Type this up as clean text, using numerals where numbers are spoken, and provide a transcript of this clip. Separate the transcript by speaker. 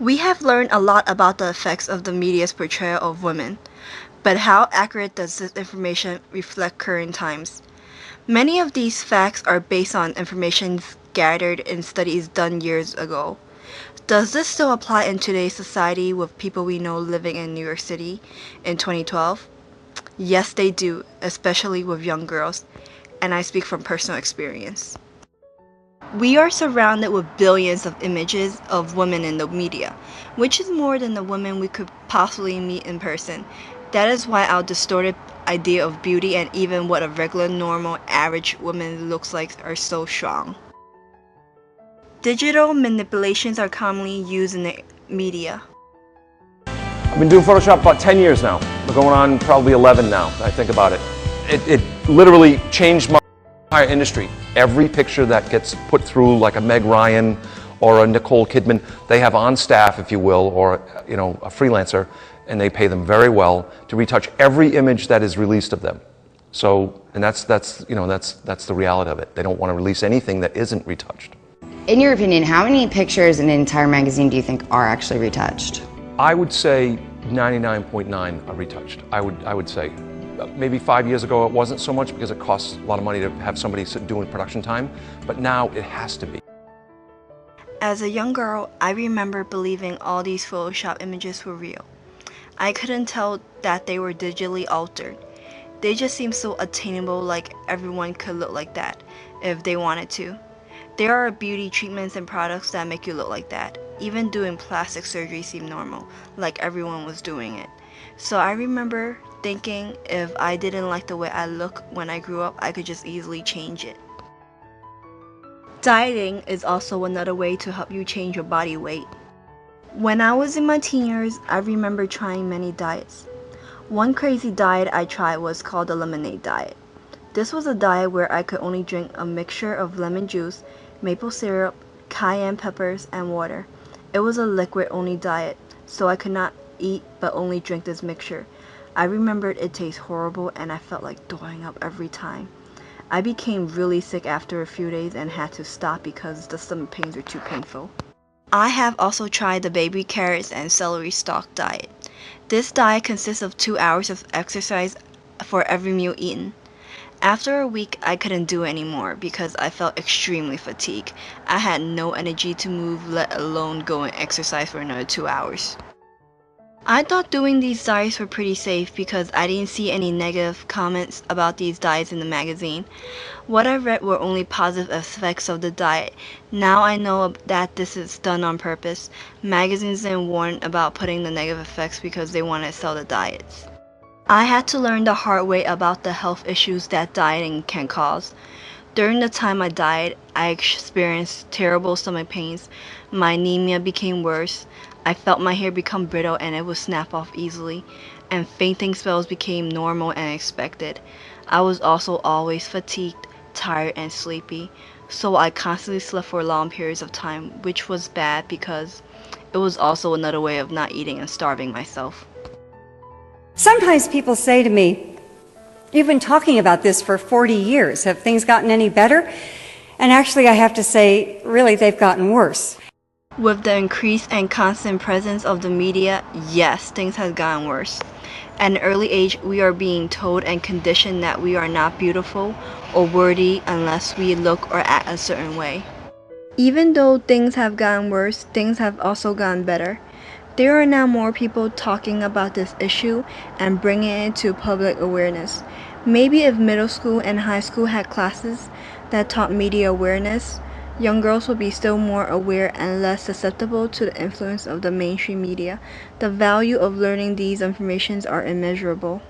Speaker 1: We have learned a lot about the effects of the media's portrayal of women, but how accurate does this information reflect current times? Many of these facts are based on information gathered in studies done years ago. Does this still apply in today's society with people we know living in New York City in 2012? Yes, they do, especially with young girls, and I speak from personal experience. We are surrounded with billions of images of women in the media, which is more than the women we could possibly meet in person. That is why our distorted idea of beauty and even what a regular, normal, average woman looks like are so strong. Digital manipulations are commonly used in the media.
Speaker 2: I've been doing Photoshop about 10 years now. We're going on probably 11 now, I think about it. It literally changed my entire industry. Every picture that gets put through, like a Meg Ryan or a Nicole Kidman, they have on staff, if you will, or a freelancer, and they pay them very well to retouch every image that is released of them. So, and that's the reality of it. They don't want to release anything that isn't retouched.
Speaker 3: In your opinion, how many pictures in an entire magazine do you think are actually retouched?
Speaker 2: I would say 99.9 are retouched. I would say. Maybe 5 years ago it wasn't so much because it costs a lot of money to have somebody doing production time, but now it has to be.
Speaker 1: As a young girl, I remember believing all these Photoshop images were real. I couldn't tell that they were digitally altered. They just seemed so attainable, like everyone could look like that if they wanted to. There are beauty treatments and products that make you look like that. Even doing plastic surgery seemed normal, like everyone was doing it. So I remember thinking if I didn't like the way I look when I grew up, I could just easily change it. Dieting is also another way to help you change your body weight. When I was in my teen years, I remember trying many diets. One crazy diet I tried was called the lemonade diet. This was a diet where I could only drink a mixture of lemon juice, maple syrup, cayenne peppers, and water. It was a liquid-only diet, so I could not eat but only drink this mixture. I remembered it tasted horrible and I felt like throwing up every time. I became really sick after a few days and had to stop because the stomach pains were too painful. I have also tried the baby carrots and celery stalk diet. This diet consists of 2 hours of exercise for every meal eaten. After a week, I couldn't do it anymore because I felt extremely fatigued. I had no energy to move, let alone go and exercise for another 2 hours. I thought doing these diets were pretty safe because I didn't see any negative comments about these diets in the magazine. What I read were only positive effects of the diet. Now I know that this is done on purpose. Magazines didn't warn about putting the negative effects because they want to sell the diets. I had to learn the hard way about the health issues that dieting can cause. During the time I dieted, I experienced terrible stomach pains. My anemia became worse. I felt my hair become brittle and it would snap off easily, and fainting spells became normal and expected. I was also always fatigued, tired, and sleepy, so I constantly slept for long periods of time, which was bad because it was also another way of not eating and starving myself.
Speaker 4: Sometimes people say to me, "You've been talking about this for 40 years. Have things gotten any better?" And actually, I have to say, really, they've gotten worse.
Speaker 1: With the increased and constant presence of the media, yes, things have gotten worse. At an early age, we are being told and conditioned that we are not beautiful or worthy unless we look or act a certain way. Even though things have gotten worse, things have also gotten better. There are now more people talking about this issue and bringing it to public awareness. Maybe if middle school and high school had classes that taught media awareness, young girls would be still more aware and less susceptible to the influence of the mainstream media. The value of learning these informations are immeasurable.